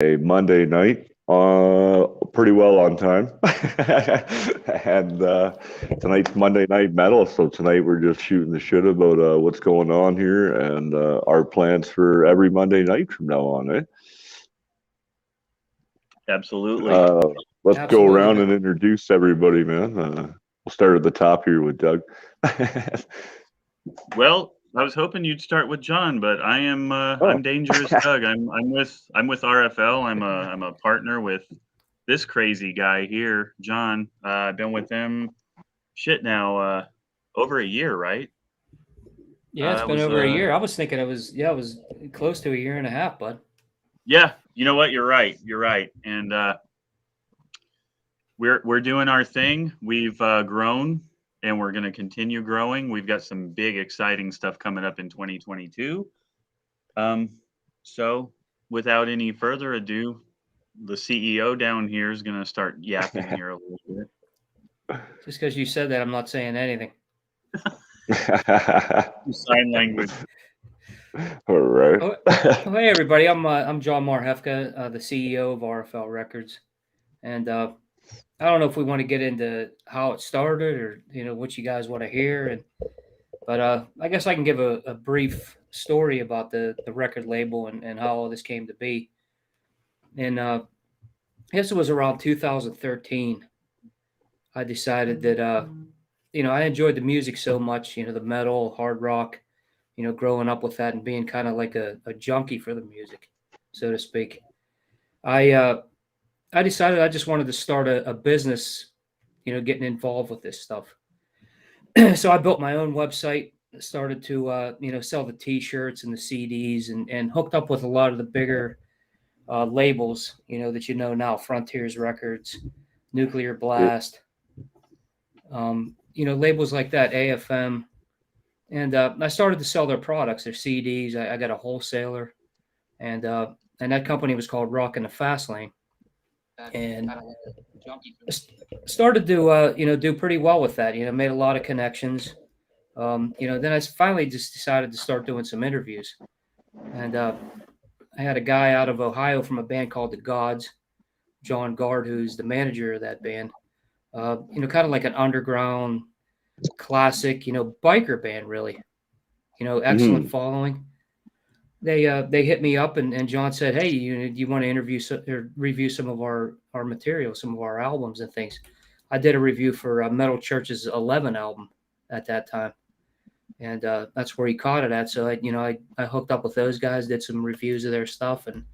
a Monday night, pretty well on time. and tonight's Monday Night Metal, so tonight we're just shooting the shit about what's going on here and our plans for every Monday night from now on. Absolutely. Let's go Absolutely, around man. and introduce everybody, man. We'll start at the top here with Doug. Well, I was hoping you'd start with John, but I'm Dangerous Doug. I'm with RFL. I'm a partner with this crazy guy here, John. I've been with him now over a year, right? Yeah, it's It been was over a year. I was thinking it was close to a year and a half, bud. Yeah, you know what? You're right. And we're doing our thing. We've grown, and we're going to continue growing. We've got some big, exciting stuff coming up in 2022. So, without any further ado, the CEO down here is going to start yapping here a little bit. Just because you said that, I'm not saying anything. Sign language. All right. Oh, hey everybody, I'm John Marhefka, the CEO of RFL Records, and I don't know if we want to get into how it started or what you guys want to hear, but I guess I can give a brief story about the record label and how all this came to be. And I guess it was around 2013. I decided that I enjoyed the music so much, the metal, hard rock, growing up with that and being kind of like a junkie for the music, so to speak. I uh, I decided I just wanted to start a business, getting involved with this stuff. So I built my own website, started to sell the T-shirts and the CDs, and hooked up with a lot of the bigger labels, that now, Frontiers Records, Nuclear Blast, labels like that, AFM. And I started to sell their products, their CDs. I got a wholesaler, and that company was called Rock in the Fast Lane, and started to do pretty well with that. Made a lot of connections. Then I finally just decided to start doing some interviews, and I had a guy out of Ohio from a band called The Gods, John Gard, who's the manager of that band. Kind of like an underground classic, biker band, really. Excellent following. They hit me up, and John said, "Hey, you want to interview or review some of our material, some of our albums and things." I did a review for Metal Church's 11 album at that time, and that's where he caught it at. So I hooked up with those guys, did some reviews of their stuff, and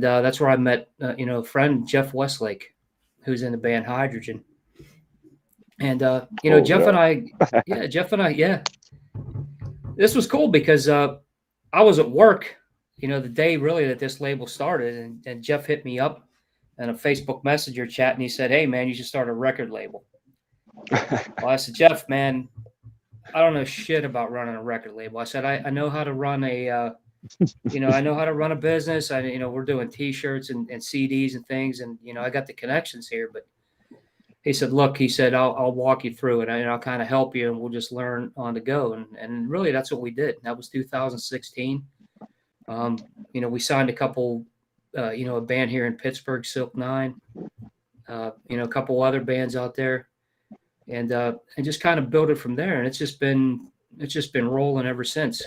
that's where I met a friend, Jeff Westlake, who's in the band Hydrogen. And Jeff and I, yeah, this was cool because I was at work, the day really that this label started, and Jeff hit me up in a Facebook Messenger chat, and he said, "Hey man, you should start a record label." Well, I said, "Jeff, man, I don't know shit about running a record label." I said, "I know how to run I know how to run a business. We're doing T-shirts and CDs and things, and I got the connections here." But he said, "Look," he said, I'll walk you through it, and I'll kind of help you, and we'll just learn on the go." And really, that's what we did. That was 2016. We signed a couple, a band here in Pittsburgh, Silk Nine, a couple other bands out there, and just kind of built it from there. And it's just been rolling ever since.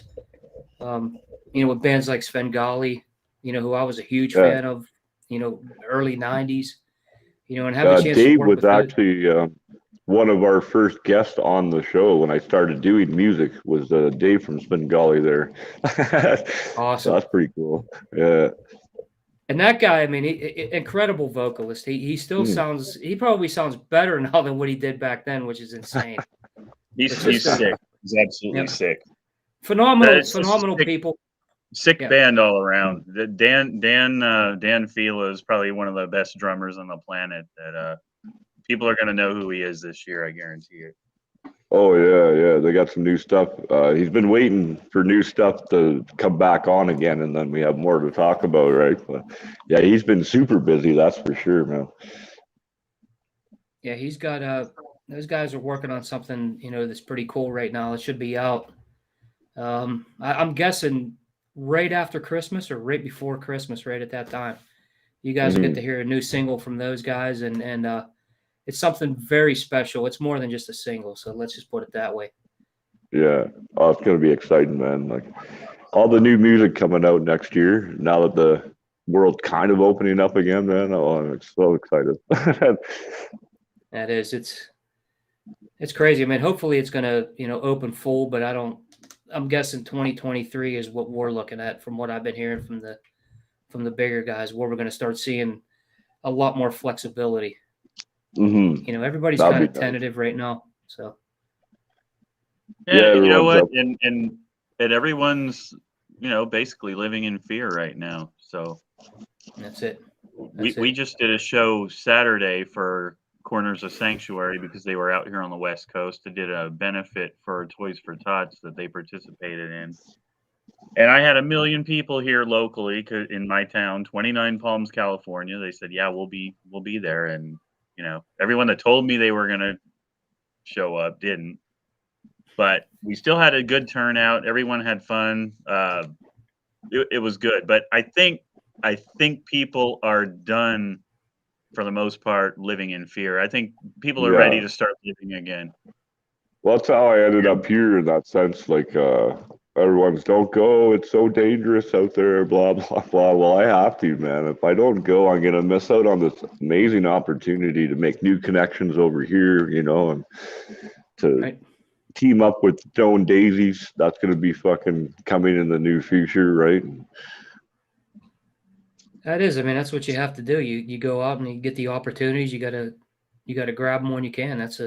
With bands like Svengali, who I was a huge fan of, early '90s. And have a chance to Dave work was with those. actually one of our first guests on the show when I started doing music. Was Dave from Svengali there? Awesome. So that's pretty cool. Yeah. And that guy, I mean, incredible vocalist. He still sounds. He probably sounds better now than what he did back then, which is insane. He's sick. He's absolutely sick. Phenomenal sick, people. Sick band all around. Dan Fila is probably one of the best drummers on the planet. That people are going to know who he is this year. I guarantee it. Oh yeah. They got some new stuff. He's been waiting for new stuff to come back on again, and then we have more to talk about, right? But yeah, he's been super busy. That's for sure, man. Yeah, he's got those guys are working on something, that's pretty cool right now. It should be out. I'm guessing right after Christmas or right before Christmas, right at that time. You guys will get to hear a new single from those guys, and it's something very special. It's more than just a single, so let's just put it that way. Yeah. Oh, it's gonna be exciting, man. Like all the new music coming out next year. Now that the world's kind of opening up again, man. Oh, I'm so excited. That is, it's crazy. I mean, hopefully it's going to, open full, but I'm guessing 2023 is what we're looking at from what I've been hearing from the bigger guys, where we're going to start seeing a lot more flexibility. Everybody's kind of tentative right now. So. Yeah, you know what? And everyone's, basically living in fear right now. So that's it. We just did a show Saturday for Corners of Sanctuary because they were out here on the West Coast. They did a benefit for Toys for Tots that they participated in. And I had 1 million people here locally in my town, 29 Palms, California. They said, "Yeah, we'll be there." And everyone that told me they were going to show up didn't. But we still had a good turnout. Everyone had fun. It was good. But I think people are done, for the most part, living in fear. I think people are ready to start living again. Well, that's how I ended up here in that sense. Like, everyone's don't go. It's so dangerous out there, blah, blah, blah. Well, I have to, man. If I don't go, I'm going to miss out on this amazing opportunity to make new connections over here, and to team up with Stone Daisies. That's going to be fucking coming in the new future, right? That is. I mean, that's what you have to do. You go out and you get the opportunities. You gotta grab them when you can. That's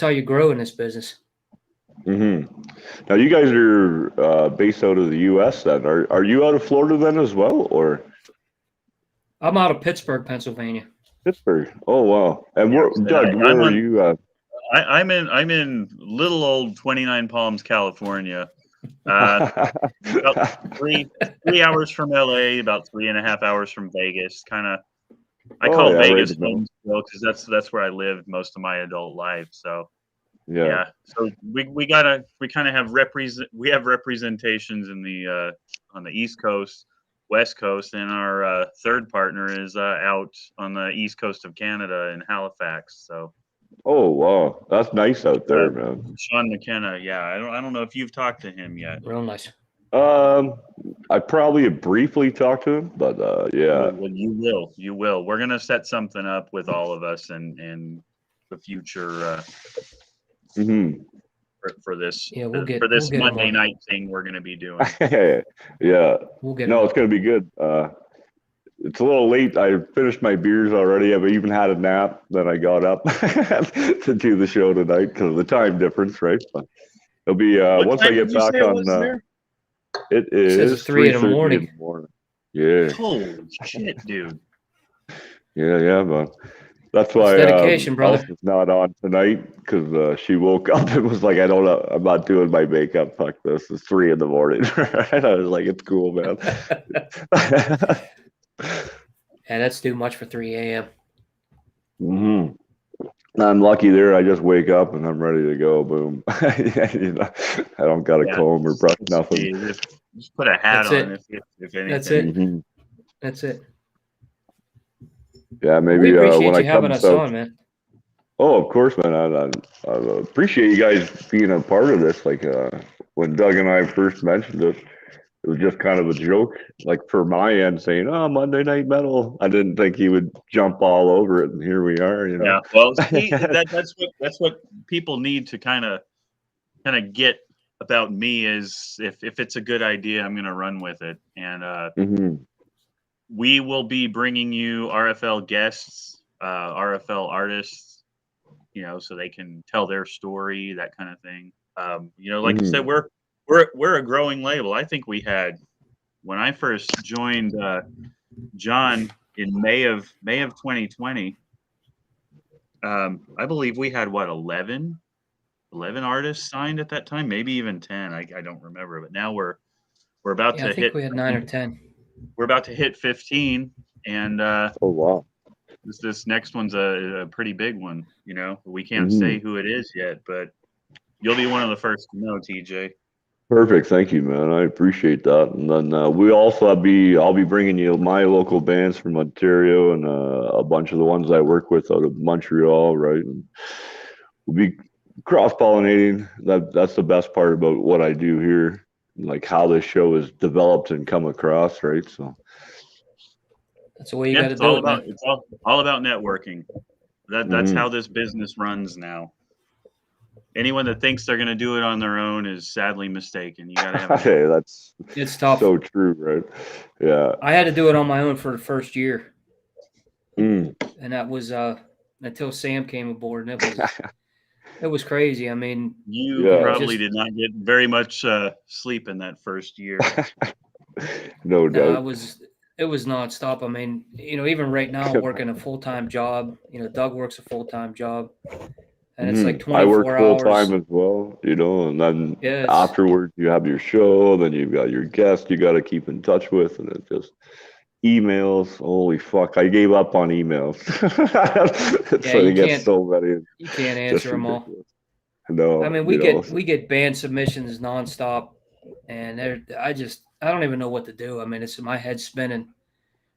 how you grow in this business. Now you guys are based out of the U.S. Then are you out of Florida then as well, or? I'm out of Pittsburgh, Pennsylvania. Pittsburgh. Oh wow! And Doug, where are you? I'm in little old 29 Palms, California. About 3 hours from LA, about 3.5 hours from Vegas. I call Vegas home still because that's where I lived most of my adult life. So so we kind of have representations in the on the East Coast, West Coast, and our third partner is out on the East Coast of Canada in Halifax. So. Oh wow, that's nice out there, man. Sean McKenna, I don't know if you've talked to him yet. Real nice. I probably have briefly talked to him, but yeah. Well, you will. We're gonna set something up with all of us and the future for this for this Monday night thing we're gonna be doing. Yeah. It's gonna be good. It's a little late. I finished my beers already. I've even had a nap. Then I got up to do the show tonight because of the time difference, right? But it'll be once I get back on. It is 3 in the morning. Yeah. Holy shit, dude. Yeah, man. That's why dedication, brother. Elsa's not on tonight because she woke up and was like, "I don't know. I'm not doing my makeup. Fuck this. It's 3 in the morning." And I was like, "It's cool, man." Yeah, that's too much for 3 a.m. I'm lucky there. I just wake up and I'm ready to go. Boom. I don't got to comb or brush nothing. Just put a hat on if anything. That's it. That's it. Yeah, maybe we appreciate when you I come having us on, man. Oh, of course, man. I appreciate you guys being a part of this. Like when Doug and I first mentioned it, it was just kind of a joke, like for my end, saying, "Oh, Monday Night Metal." I didn't think he would jump all over it, and here we are. Yeah, well, that's what people need to kind of get about me is if it's a good idea, I'm going to run with it, and we will be bringing you RFL guests, RFL artists, so they can tell their story, that kind of thing. Like you said, we're a growing label. I think we had, when I first joined John in May of 2020, I believe we had 11 artists signed at that time, maybe even 10. I don't remember, but now we're about to hit. I think we had 9 or 10. We're about to hit 15, and oh wow, this next one's a pretty big one. We can't say who it is yet, but you'll be one of the first to know, TJ. Perfect. Thank you, man. I appreciate that. And then I'll be bringing you my local bands from Ontario and a bunch of the ones I work with out of Montreal, right? And we'll be cross pollinating. That's the best part about what I do here, like how this show is developed and come across, right? So That's the way you Yeah, got to do it, man. it's all about networking. That's mhm. how this business runs now. Anyone that thinks they're going to do it on their own is sadly mistaken. You got to have a Hey, network. that's It's tough. so true, right? Yeah. I had to do it on my own for the first year, Mm. and that was until Sam came aboard, and it was crazy. I mean, You you know, Yeah. probably just did not get very much sleep in that first year. No no, doubt. it was nonstop. I mean, you know, even right now, I'm working a full time job. You know, Doug works a full time job, and it's like I work 24 full hours. time as well, and then Yeah, afterwards you have your show, then you've got your guest you got to keep in touch with, and it's just emails. Holy fuck! I gave up on emails. yeah, So you get so many, you can't just answer them all. ridiculous. I No, mean, so, we get band submissions nonstop, and I don't even know what to do. I mean, it's my head spinning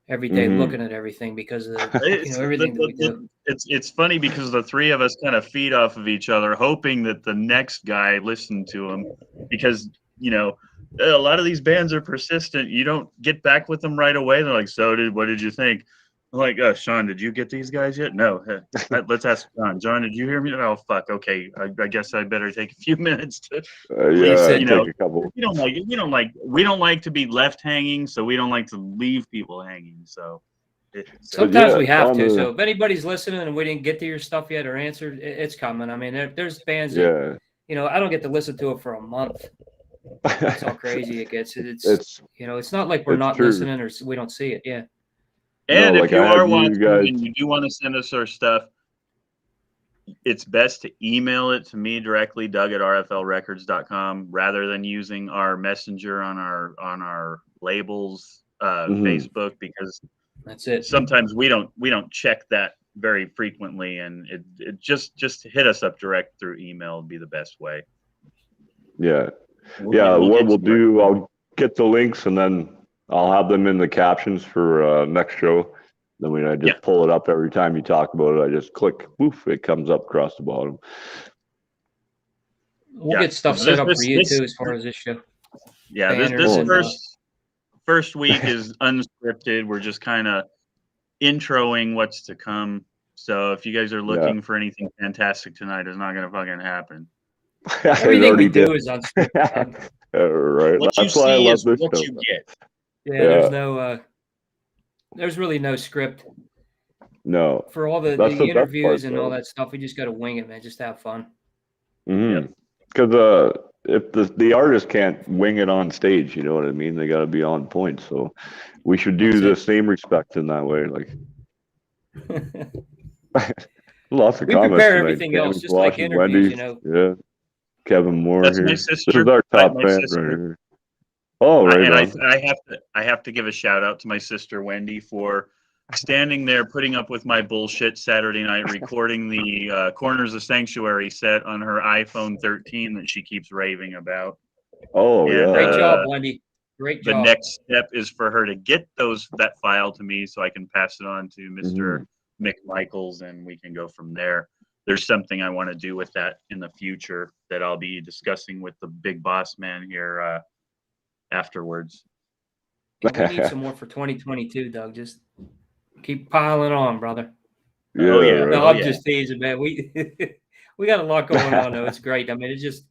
every day hmm looking at everything because of It's everything that we do. it's funny because the three of us kind of feed off of each other, hoping that the next guy listened to him. Because a lot of these bands are persistent. You don't get back with them right away. They're like, what did you think?" I'm like, Sean, did you get these guys yet? No. Let's ask John. John, did you hear me? Oh, fuck. Okay, I guess I better take a few minutes to They yeah, said, take a couple. we don't like to be left hanging, so we don't like to leave people hanging. So it's But sometimes yeah, we have on to. the So if anybody's listening and we didn't get to your stuff yet or answered, it's coming. I mean, there's bands that yeah, I don't get to listen to it for a month. That's how crazy it gets. it's It's not like we're it's not true. listening or we don't see it. Yeah, No, And if like I you had are you watching guys. and you do want to send us our stuff, it's best to email it to me directly, Doug at rflrecords.com, rather than using our messenger on our labels Mhm. Facebook, because that's it. sometimes we don't check that very frequently, and it just hit us up direct through email would be the best way. Yeah. We'll Yeah, what get we'll to our do, I'll get the links and then I'll have them in the captions for next show. Then when I yeah. just pull it up every time you talk about it, I just click, poof, it comes up across the bottom. We'll get stuff No, set up for you too, as far as this show. Banners this Oh, and nice. first week is unscripted. We're just kind of introing what's to come. So if you guys are Yeah. looking for anything fantastic tonight, it's not going to fucking happen. I everything we already did. do is unscripted. Right. What you That's why I see love is this what show. you get. Yeah, Yeah. there's really no script No, for all the that's the best part interviews and all though. that stuff. We just got to wing it, man. Just have fun. Yep. Because if the artist can't wing it on stage, you know what I mean? They got to be on point. So we should do That's the it. same respect in that way. Like lots of We comments prepare tonight. everything else, Tammy's just like watching interviews, Wendy's. Yeah. Kevin Moore That's my here. This is sister. our top My fan right sister. here. Oh, right on. I have to give a shout out to my sister Wendy for standing there putting up with my bullshit Saturday night, recording the Corners of Sanctuary set on her iPhone 13 that she keeps raving about. Oh, And Great yeah. job, Wendy. Great the job. next step is for her to get that file to me so I can pass it on to Mr. Mick Michaels, and we can go from there. There's something I want to do with that in the future that I'll be discussing with the big boss man here afterwards. Yeah, we need some more for 2022, Doug. Just keep piling on, brother. Yeah, Oh yeah. right. No, Oh I'm yeah. just teasing, man. We we got a lot going on, though. It's great. I mean, it's just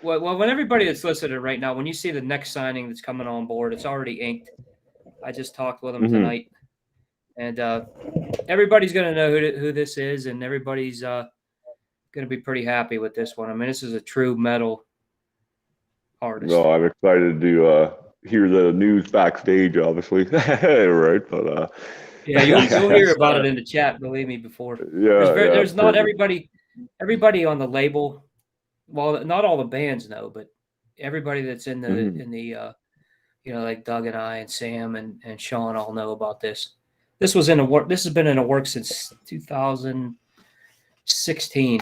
when everybody that's listening right now, when you see the next signing that's coming on board, it's already inked. I just talked with them tonight, and everybody's going to know who this is, and everybody's going to be pretty happy with this one. I mean, this is a true metal artist. No, I'm excited to hear the news backstage, obviously. Right, but yeah, you'll hear about it in the chat. Believe me, before yeah, there's not perfect. everybody on the label. Well, not all the bands know, but everybody that's in the like Doug and I and Sam and Sean all know about this. This was in a work. This has been in a work since 2016.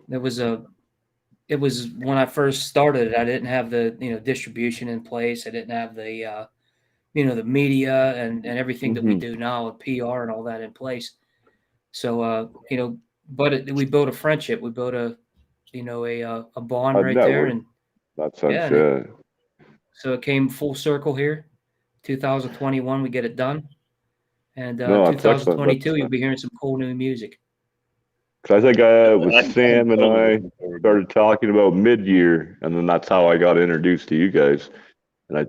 There was it was when I first started. I didn't have the distribution in place. I didn't have the the media and everything that we Hmm. do now with PR and all that in place. So but we built a friendship. We built a bond A right there, network, and that yeah, sense, and yeah. so it came full circle here. 2021, we get it done, and No, that's excellent. 2022, you'll be hearing some cool new music. Cause I think with I'm Sam and totally I looking forward to it. started talking about mid-year, and then that's how I got introduced to you guys. And I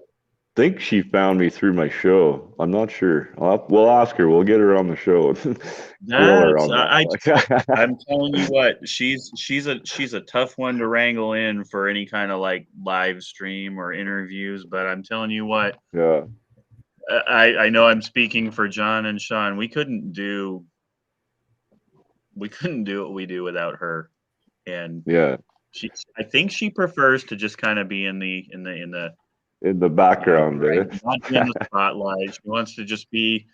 think she found me through my show. I'm not sure. We'll ask her. We'll get her on the show. Grill her That's on that. I'm telling you what, she's a tough one to wrangle in for any kind of like live stream or interviews. But I'm telling you what, Yeah, I know I'm speaking for John and Sean. We couldn't do what we do without her, and yeah. she I think she prefers to just kind of be in the In the background Right. there. not be in the spotlight. She wants to just be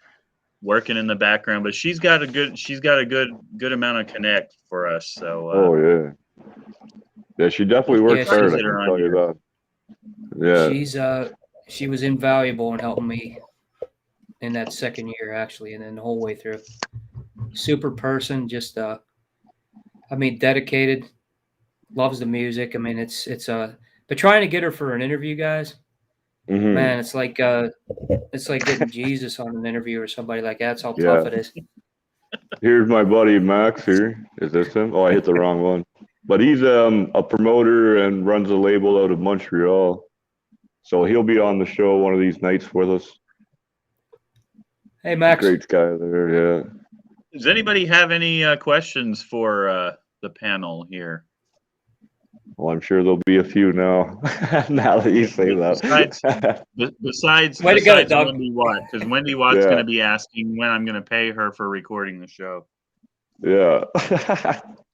working in the background, but she's got a good amount of connect for us. So Oh yeah. Yeah, she definitely we'll Yeah, works try to hard, I get she's her can on tell you here. that. Yeah. she was invaluable in helping me in that second year actually, and then the whole way through. Super person, just I mean, dedicated, loves the music. I mean, but trying to get her for an interview, guys, Hmm. man, it's like getting Jesus on an interview or somebody like that. That's how tough Yeah. it is. Here's my buddy Max here. Is this him? Oh, I hit the wrong one. But he's a promoter and runs a label out of Montreal. So he'll be on the show one of these nights with us. Hey, Max. Great guy there, yeah. Does anybody have any questions for the panel here? Well, I'm sure there'll be a few now. Now that you say Besides, that. besides, Way to go, besides Doug. Wendy Watt, because Wendy Watt's going Yeah, to be asking when I'm going to pay her for recording the show. yeah.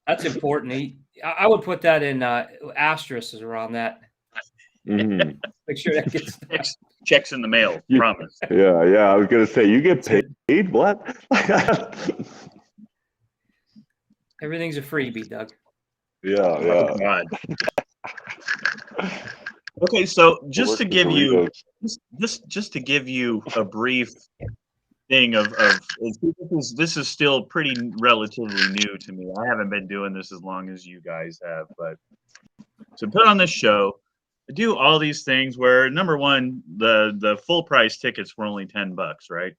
That's important. I would put that in asterisks around that. Hmm. Make sure that gets done. Checks in the mail, You- promise. Yeah, yeah. I was gonna say you get paid. What? Everything's a freebie, Doug. Yeah, Oh, yeah. God. Okay, so just to Works with give you Doritos. just to give you a brief thing of this is still pretty relatively new to me. I haven't been doing this as long as you guys have, but to put on this show, I do all these things where number one, the full price tickets were only $10, right?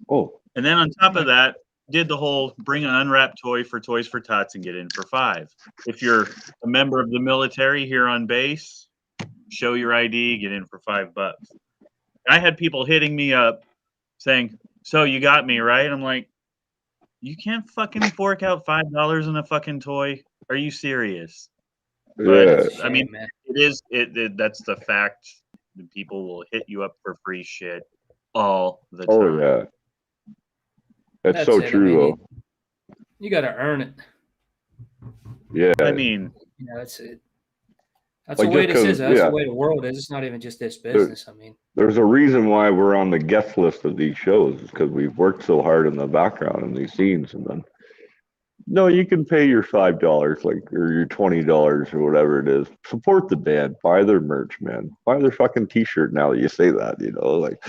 Oh, And then on top of that, did the whole bring an unwrapped toy for Toys for Tots and get in for $5. If you're a member of the military here on base, show your ID, get in for $5. I had people hitting me up saying, "So you got me, right?" I'm like, "You can't fucking fork out $5 on a fucking toy. Are you serious?" But yeah. That's a I mean, shame, man. it is that's the fact. The people will hit you up for free shit all the Oh, time. yeah. It's That's so it. I true, mean, though. you got to earn it. Yeah. I mean, You know, that's it. That's Like the way just this is. because, That's yeah, the way the world is. It's not even just this there, business. I mean, there's a reason why we're on the guest list of these shows, is because we've worked so hard in the background in these scenes, and then no, you can pay your $5, like, or your $20 or whatever it is. Support the band, buy their merch, man. Buy their fucking T-shirt. Now that you say that, like,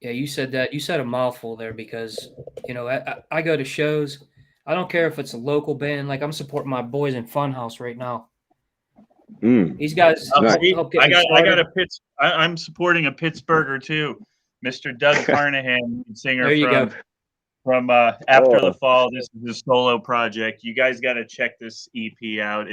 yeah, you said that. You said a mouthful there because, I go to shows. I don't care if it's a local band. Like I'm supporting my boys in Funhouse right now. These guys nice. help get I me got started. I'm supporting a Pittsburgher too, Mr. Doug Carnahan, singer There you go. from After the Oh, Fall. This is his solo project. You guys got to check this EP out.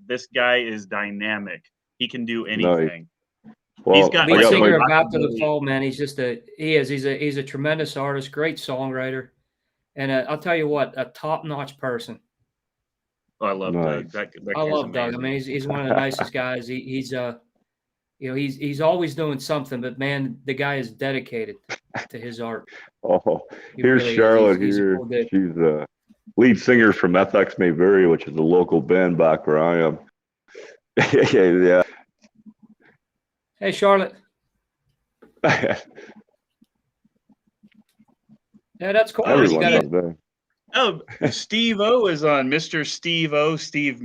This guy is dynamic. He can do nice. anything. He's Well, got Lead I got singer my, of After the Fall, man. He's just he's a tremendous artist, great songwriter, and I'll tell you what, a top-notch person. Oh, I love nice. Doug. That I guy's love Doug. I amazing. mean, he's one of the nicest guys. He's always doing something, but man, the guy is dedicated to his art. Oh, He here's really is. Charlotte He's a here. cool dude. She's lead singer from FX May Vary, which is a local band back where I am. Yeah. Hey, Charlotte. Yeah, that's cool. Oh, You Everyone got does a that. Oh, Steve O is on. Mr. Steve O. Steve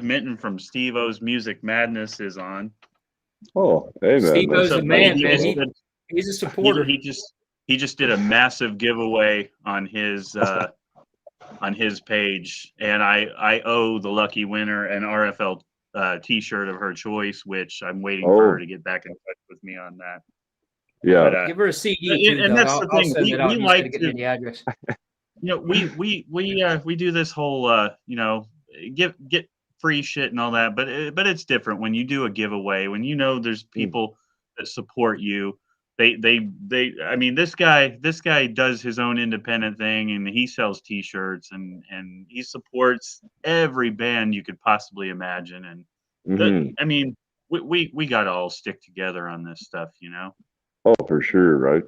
Minton from Steve O's Music Madness is on. Oh, hey man, Steve O's So the man, he man. just did, He's a supporter. he just did a massive giveaway on his page, and I owe the lucky winner an RFL T-shirt of her choice, which I'm waiting for her to get back in touch with me on that. Yeah. But, Give her a CD too, and Doug. that's the I'll thing. send it out. We You just like gotta get to, me the address. we do this whole get free shit and all that, but it's different when you do a giveaway, when there's people that support you. I mean, this guy does his own independent thing, and he sells T-shirts, and he supports every band you could possibly imagine. And I mean, we got to all stick together on this stuff, Oh, for sure, right?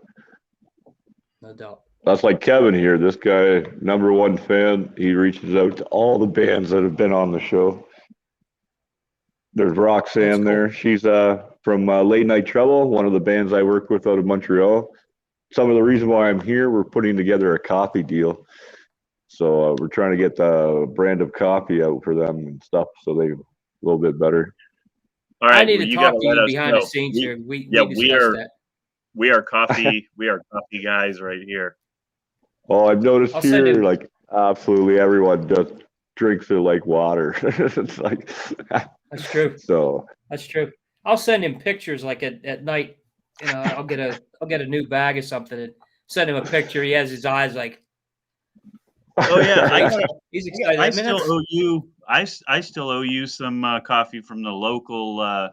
No doubt. That's like Kevin here. This guy, #1 fan. He reaches out to all the bands that have been on the show. There's Roxanne there. She's from Late Night Trouble, one of the bands I work with out of Montreal. Some of the reason why I'm here, we're putting together a coffee deal. So we're trying to get the brand of coffee out for them and stuff, so they're a little bit better. All right, I need to talk to you behind the scenes here. We discussed that. We are coffee. We are coffee guys right here. Oh, I've noticed here, like absolutely everyone just drinks it like water. It's like that's true. So that's true. I'll send him pictures like at night. I'll get a new bag or something and send him a picture. He has his eyes like. Oh yeah, he's excited. I still owe you. I still owe you some coffee from the local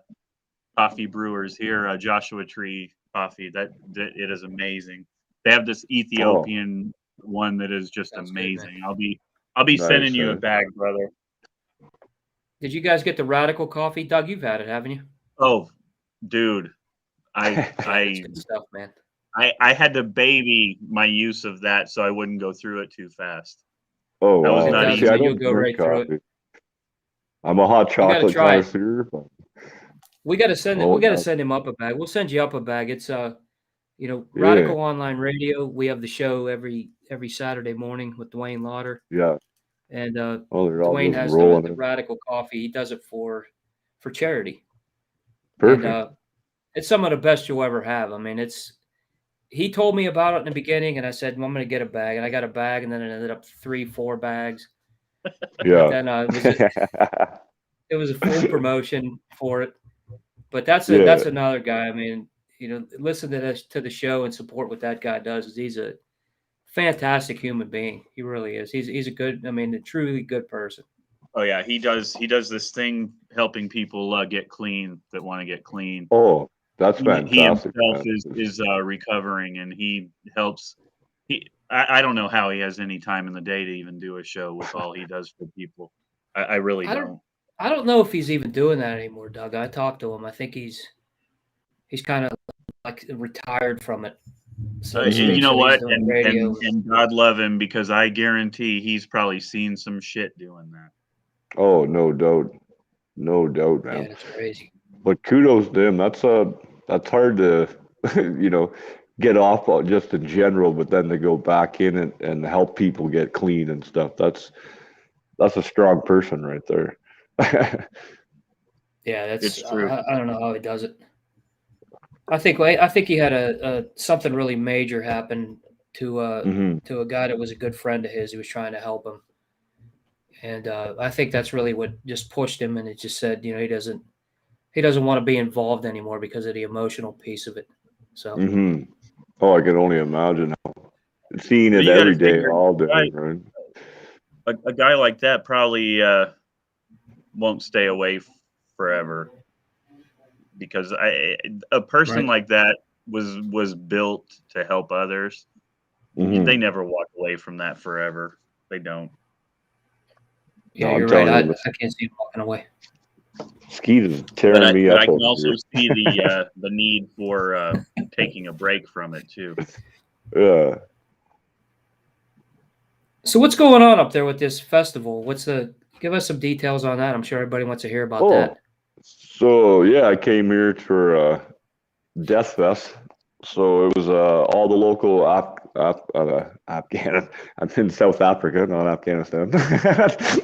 coffee brewers here, Joshua Tree Coffee. That it is amazing. They have this Ethiopian one that is just amazing. Good, I'll be sending you a bag, brother. Did you guys get the Radical coffee, Doug? You've had it, haven't you? Oh, dude, That's good stuff, man. I had to baby my use of that so I wouldn't go through it too fast. Oh, that was not easy. You'll go right through it. I'm a hot chocolate connoisseur. We got to send it. We got to send him up a bag. We'll send you up a bag. It's Radical Online Radio. We have the show every Saturday morning with Dwayne Lauder. Yeah. And Dwayne has the Radical coffee. He does it for charity. Perfect. And, it's some of the best you'll ever have. I mean, he told me about it in the beginning, and I said, well, I'm going to get a bag. And I got a bag, and then it ended up 3-4 bags. Yeah. Then it was a full promotion for it. But that's another guy. I mean, listen to the show and support what that guy does. He's a fantastic human being. He really is. He's a truly good person. Oh yeah, he does this thing helping people get clean that want to get clean. Oh, that's fantastic. He himself is recovering, and he helps. I don't know how he has any time in the day to even do a show with all he does for people. I really don't. I don't know if he's even doing that anymore, Doug. I talked to him. I think he's kind of like retired from it. So you know what? And God love him, because I guarantee he's probably seen some shit doing that. Oh, no doubt, man. Yeah, it's crazy. But kudos to him. That's hard to, get off just in general, but then to go back in and help people get clean and stuff. That's a strong person right there. Yeah, it's true. I don't know how he does it. I think he had something really major happen to a guy that was a good friend of his. He was trying to help him, and I think that's really what just pushed him. And it just said, he doesn't want to be involved anymore because of the emotional piece of it. So, I can only imagine seeing it every day, all day, right? A guy like that probably won't stay away forever, because a person like that was built to help others. They never walk away from that forever. They don't. Yeah, you're right. I can't see him walking away. Skeet is tearing me up. I can also see the need for taking a break from it too. Yeah. So what's going on up there with this festival? Give us some details on that. I'm sure everybody wants to hear about that. So yeah, I came here for Death Fest. So it was all the local Afghanistan. I'm in South Africa, not Afghanistan.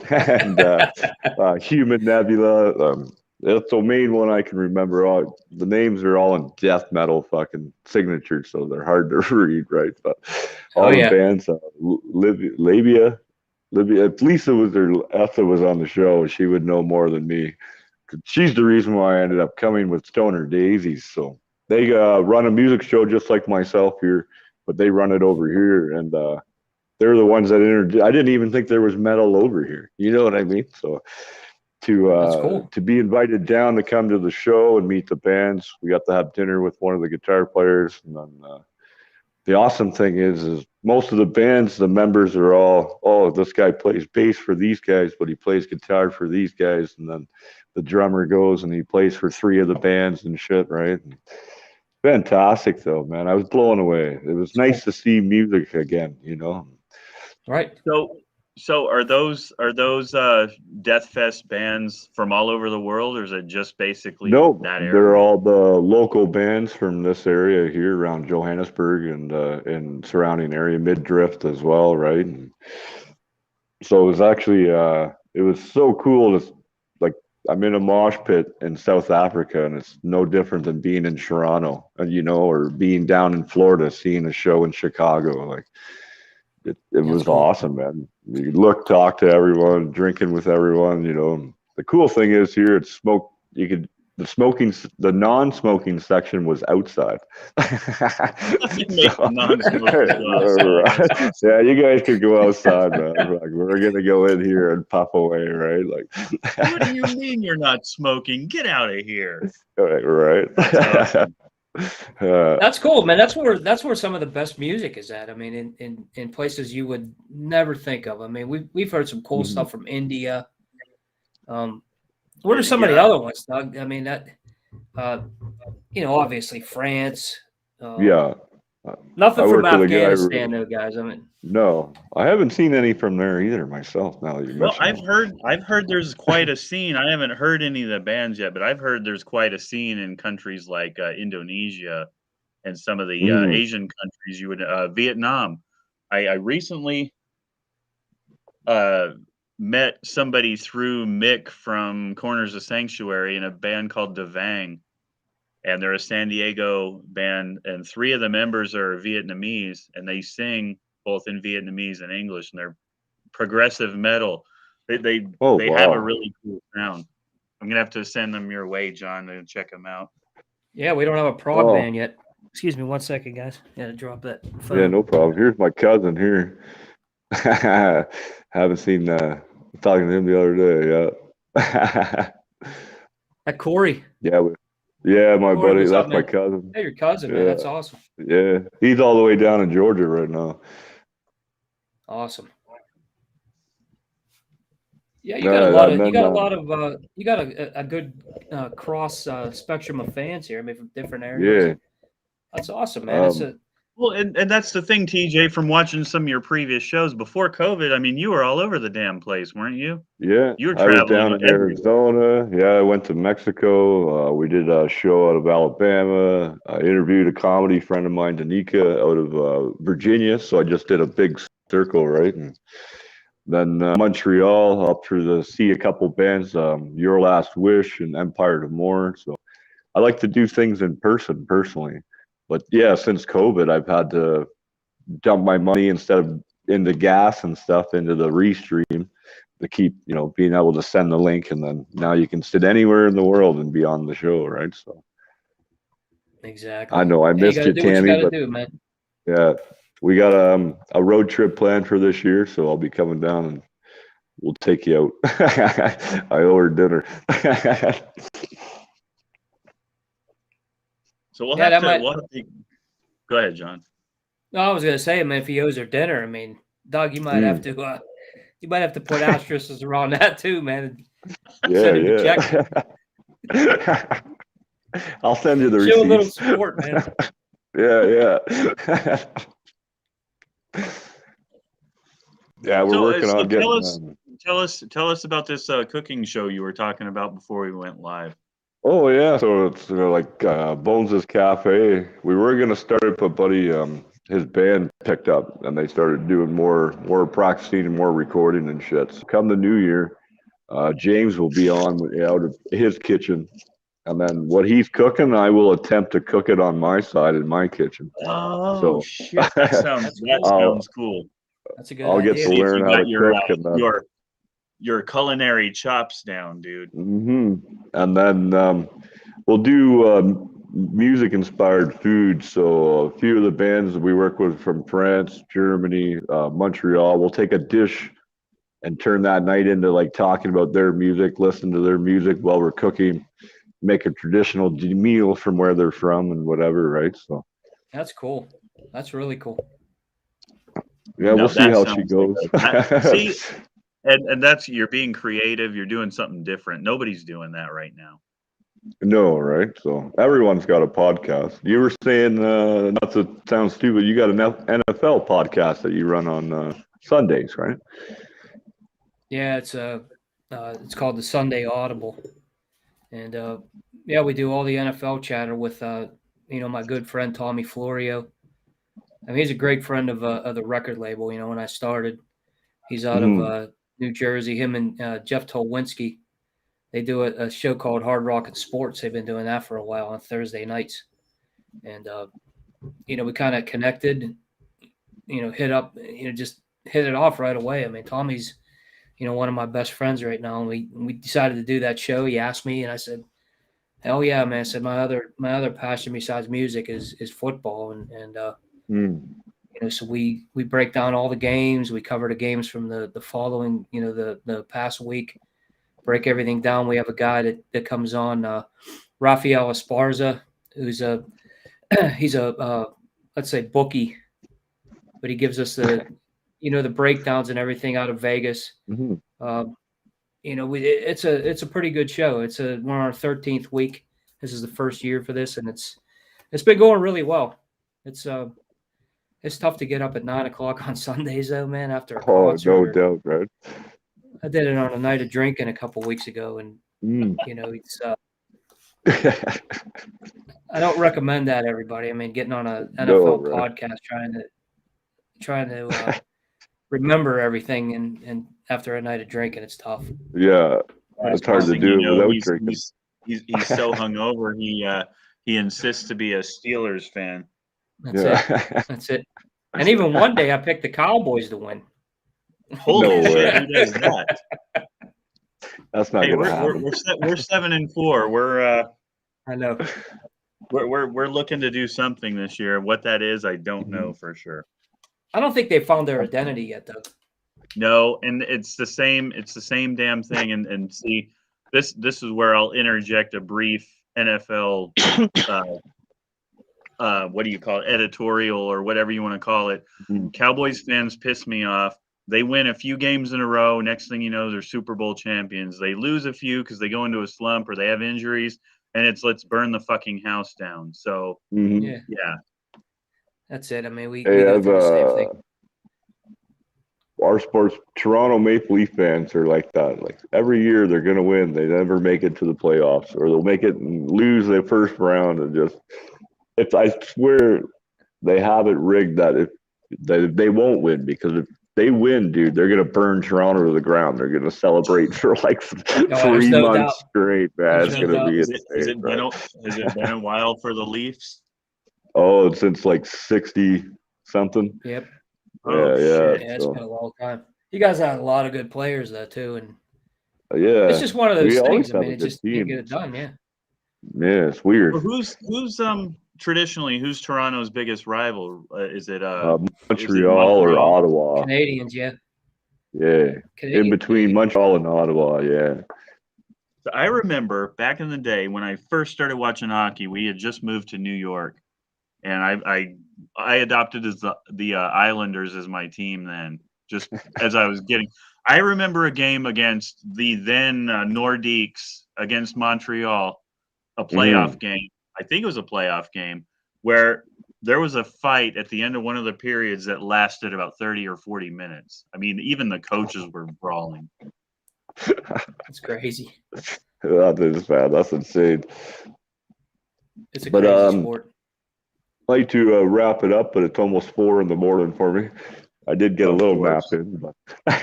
And Human Nebula. That's the main one I can remember. All the names are all in death metal fucking signatures, so they're hard to read, right? But Oh all the yeah. bands, Labia, if Lisa was there, Etha was on the show, she would know more than me. She's the reason why I ended up coming with Stoner Daisies. So they run a music show just like myself here, but they run it over here, and they're the ones that introduced. I didn't even think there was metal over here. You know what I mean? So That's cool. to be invited down to come to the show and meet the bands, we got to have dinner with one of the guitar players, and then the awesome thing is most of the bands, the members are all, oh, this guy plays bass for these guys, but he plays guitar for these guys, and then the drummer goes and he plays for three of the bands and shit, right? Fantastic though, man. I was blown away. It was nice to see music again, you know. Right. So are those Death Fest bands from all over the world, or is it just basically No, that area? they're all the local bands from this area here around Johannesburg and surrounding area, Mid-Drift as well, right? And so it was actually it was so cool to, like, I'm in a mosh pit in South Africa, and it's no different than being in Toronto, and you know, or being down in Florida seeing a show in Chicago. Like it was cool. awesome, man. You look, talk to everyone, drinking with everyone, you know. The cool thing is here it's smoke. You could the non-smoking section was outside. Make the non-smokers go outside. That's awesome. Yeah, you guys could go outside, man. Like, we're gonna go in here and puff away, right? Like, what do you mean you're not smoking? Get out of here! Right. That's awesome. That's cool, man. That's where some of the best music is at. I mean, in places you would never think of. I mean, we've heard some cool stuff from India. What are some of the other ones, Doug? I mean, that you know, obviously France. Yeah. Nothing from Afghanistan, though, guys. I mean, no, I haven't seen any from there either myself. Now that you mention I've heard there's quite a scene. I haven't heard any of the bands yet, but I've heard there's quite a scene in countries like Indonesia and some of the Asian countries. You would Vietnam. I recently met somebody through Mick from Corners of Sanctuary in a band called Devang. And they're a San Diego band, and three of the members are Vietnamese, and they sing both in Vietnamese and English, and they're progressive metal. They have a really cool sound. I'm gonna have to send them your way, John, to check them out. Yeah, we don't have a prog band yet. Excuse me 1 second, guys. Yeah, drop that phone. Yeah, no problem. Here's my cousin here. Haven't seen talking to him the other day. Yeah. Corey. Yeah, my Corey, buddy. That's up, my cousin. Hey, your cousin, man. That's awesome. Yeah, he's all the way down in Georgia right now. Awesome. Yeah, you got a good cross spectrum of fans here. I mean, from different areas. Yeah, that's awesome, man. Well, and that's the thing, TJ, from watching some of your previous shows before COVID. I mean, you were all over the damn place, weren't you? Yeah, you were traveling. I was down in Arizona. Yeah, I went to Mexico. We did a show out of Alabama. I interviewed a comedy friend of mine, Danica, out of Virginia. So I just did a big circle, right? And then Montreal, up through the see a couple bands, Your Last Wish and Empire to More. So I like to do things in person, personally. But yeah, since COVID, I've had to dump my money instead of into gas and stuff into the Restream to keep, you know, being able to send the link, and then now you can sit anywhere in the world and be on the show, right? So exactly. I know I missed you, Tammy, but do, man. Yeah, we got a road trip planned for this year, so I'll be coming down and we'll take you out. I owe her dinner. So we'll have to go ahead, John. No, I was gonna say, man, if he owes her dinner, I mean, Doug, you might have to put asterisks around that too, man. Yeah. I'll send you the receipts. Show a little support, man. Yeah. Yeah, we're working on getting. Tell us about this cooking show you were talking about before we went live. Oh yeah, so it's like Bones' Cafe. We were gonna start it, but buddy his band picked up, and they started doing more practicing and more recording and shit. So come the new year, James will be on out of his kitchen, and then what he's cooking, I will attempt to cook it on my side in my kitchen. Oh So shit! That sounds cool. That's a good I'll idea. get to learn how to cook, and then your culinary chops down, dude. And then we'll do music-inspired food. So a few of the bands that we work with from France, Germany, Montreal, we'll take a dish and turn that night into like talking about their music, listen to their music while we're cooking, make a traditional meal from where they're from and whatever, right? So that's cool. That's really cool. Yeah, we'll see how she goes. See, and that's, you're being creative. You're doing something different. Nobody's doing that right now. No, right? So everyone's got a podcast. You were saying, not to sound stupid, you got an NFL podcast that you run on Sundays, right? Yeah, it's called the Sunday Audible, and yeah, we do all the NFL chatter with my good friend Tommy Florio. I mean, he's a great friend of the record label. You know, when I started, he's out of New Jersey. Him and Jeff Tolwinski, they do a show called Hard Rock and Sports. They've been doing that for a while on Thursday nights, and we kind of connected. Just hit it off right away. I mean, Tommy's one of my best friends right now, and we decided to do that show. He asked me, and I said, "Hell yeah, man!" I said, "My other passion besides music is football, and so we break down all the games. We cover the games from the following, the past week, break everything down. We have a guy that comes on, Rafael Esparza, who's he's a let's say bookie, but he gives us the breakdowns and everything out of Vegas. It's a pretty good show. We're on our 13th week. This is the first year for this, and it's been going really well. It's tough to get up at 9:00 on Sundays, though, man. After a concert. Oh, no doubt, right? I did it on a night of drinking a couple weeks ago, and it's. I don't recommend that, everybody. I mean, getting on an NFL podcast, trying to remember everything, and after a night of drinking, it's tough. Yeah, it's hard to do without drinking. He's so hungover. He insists to be a Steelers fan. That's it. And even one day I picked the Cowboys to win. Holy shit! Who does that? That's not gonna happen. We're 7-4. We're I know. We're looking to do something this year. What that is, I don't know for sure. I don't think they found their identity yet, though. No, and it's the same damn thing. And see, this is where I'll interject a brief NFL what do you call it, editorial or whatever you want to call it. Cowboys fans piss me off. They win a few games in a row. Next thing you know, they're Super Bowl champions. They lose a few because they go into a slump or they have injuries, and it's let's burn the fucking house down. So yeah, that's it. I mean, we go through the same thing. Our sports, Toronto Maple Leaf fans are like that. Like every year they're going to win. They never make it to the playoffs, or they'll make it and lose their first round. And I swear they have it rigged that if they won't win, because if they win, dude, they're going to burn Toronto to the ground. They're going to celebrate for like 3 months straight, man. It's going to be insane. Has it been a while for the Leafs? Oh, since like 60 something. Yep. Yeah, it's been a long time. You guys had a lot of good players though too, and it's just one of those things. I mean, it just you get it done. Yeah, it's weird. Well, who's traditionally who's Toronto's biggest rival? Is it Montreal or Ottawa? Canadians, yeah. Yeah, in between Montreal and Ottawa, yeah. So I remember back in the day when I first started watching hockey, we had just moved to New York, and I adopted the Islanders as my team then. Just as I was getting, I remember a game against the then Nordiques against Montreal, a playoff game. I think it was a playoff game where there was a fight at the end of one of the periods that lasted about 30 or 40 minutes. I mean, even the coaches were brawling. That's crazy. That is bad. That's insane. It's a crazy sport. like to wrap it up, but it's almost 4 in the morning for me. I did get a Of little nap course. in, but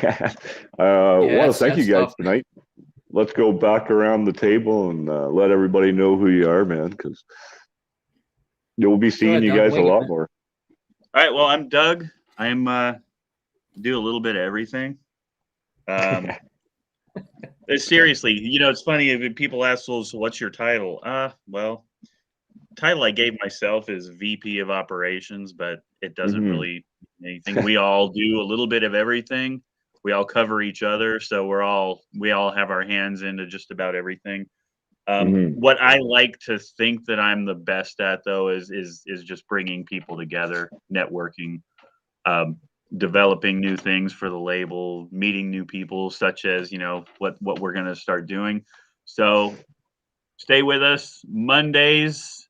Yeah, want to thank you that's guys tough. tonight. Let's go back around the table and let everybody know who you are, man, because you'll be Go seeing ahead, you Doug. guys a Wing it, lot man. more. All right. Well, I'm Doug. I'm do a little bit of everything. Um, seriously, it's funny if people ask, well, so what's your title? Well, title I gave myself is VP of Operations, but it doesn't Hmm. really mean anything. We all do a little bit of everything. We all cover each other, so we all have our hands into just about everything. Hmm. What I like to think that I'm the best at, though, is just bringing people together, networking, um, developing new things for the label, meeting new people, such as what we're going to start doing. So stay with us Mondays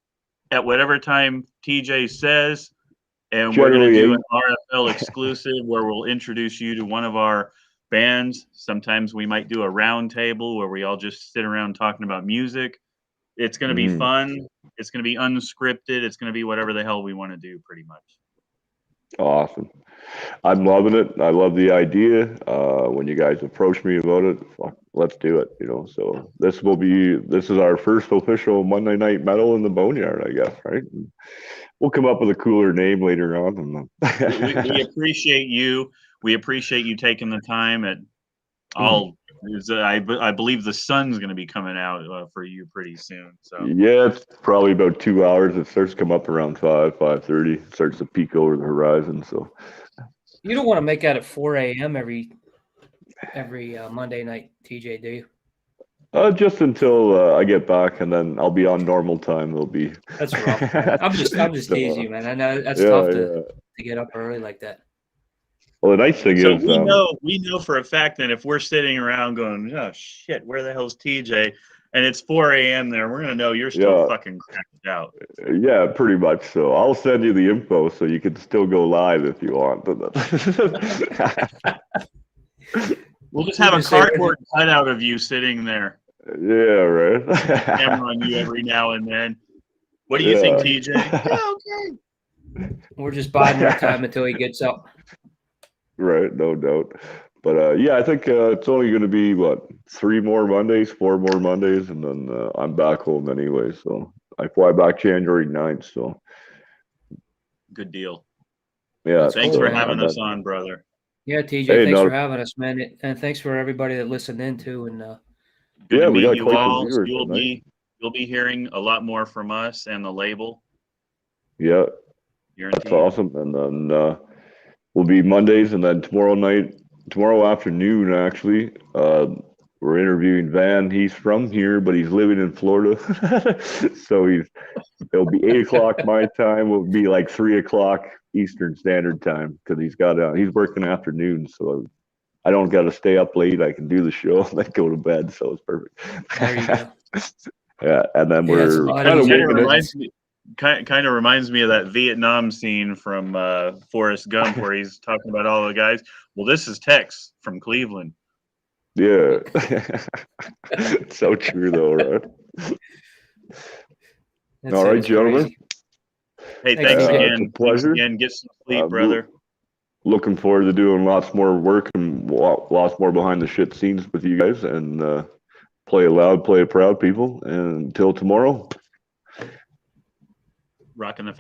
at whatever time TJ says, and we're going to Generally do eight. an RFL exclusive where we'll introduce you to one of our bands. Sometimes we might do a round table where we all just sit around talking about music. It's going to be Mhm. fun. It's going to be unscripted. It's going to be whatever the hell we want to do, pretty much. Awesome. I'm loving it. I love the idea. When you guys approached me about it, fuck, let's do it. So this is our first official Monday Night Metal in the Boneyard, I guess, right? And we'll come up with a cooler name later on. We appreciate you. We appreciate you taking the time. I believe the sun's going to be coming out for you pretty soon. So Yeah, it's probably about 2 hours. It starts to come up around 5:30. Starts to peek over the horizon. So You don't want to make that at 4 a.m. every Monday night, TJ, do you? just until I get back, and then I'll be on normal time. It'll be. That's rough. Yeah. I'm just teasing So, you, man. I know that's yeah, tough to yeah. get up early like that. Well, the nice thing so is, we know for a fact that if we're sitting around going, oh shit, where the hell's TJ? And it's 4 a.m. there, we're gonna know you're still yeah, fucking cracked out. yeah, pretty much. So I'll send you the info so you can still go live if you want. We'll just We'll have a just say cardboard cutout of you sitting there, Yeah, right. camera on you every now and then. What do you think, Yeah, TJ? Yeah, okay. we're just biding our time until he gets up. right, no doubt. But yeah, I think it's only going to be what 3 more Mondays, 4 more Mondays, and then I'm back home anyway. So I fly back January 9th. So Good deal. yeah, That's Thanks cool, for man. having and us then on, brother. Yeah, TJ, hey, thanks for no, having us, man, and thanks for everybody that listened in too. And Good yeah, to we meet got you quite the all. viewers You'll tonight. be hearing a lot more from us and the label. Yeah, that's Guaranteed. awesome. And then will be Mondays, and then tomorrow afternoon, actually, we're interviewing Van. He's from here, but he's living in Florida, so it'll be 8 o'clock my time. Will be like 3 o'clock Eastern Standard Time because he's working afternoons, so I don't got to stay up late. I can do the show and then go to bed, so it's perfect. there you go. Yeah, and then Yeah, it's a we're lot kind of easier. winging it. Kind of reminds me of that Vietnam scene from Forrest Gump where he's talking about all the guys. Well, this is Tex from Cleveland. Yeah, so true though, right? That's All it. right, It's gentlemen. crazy. Hey, Thanks, thanks TJ. It's a again. Thanks pleasure. again. Get some sleep, I'm brother. looking forward to doing lots more work and lots more behind the shit scenes with you guys. And play it loud, play it proud, people. And until tomorrow. Rocking the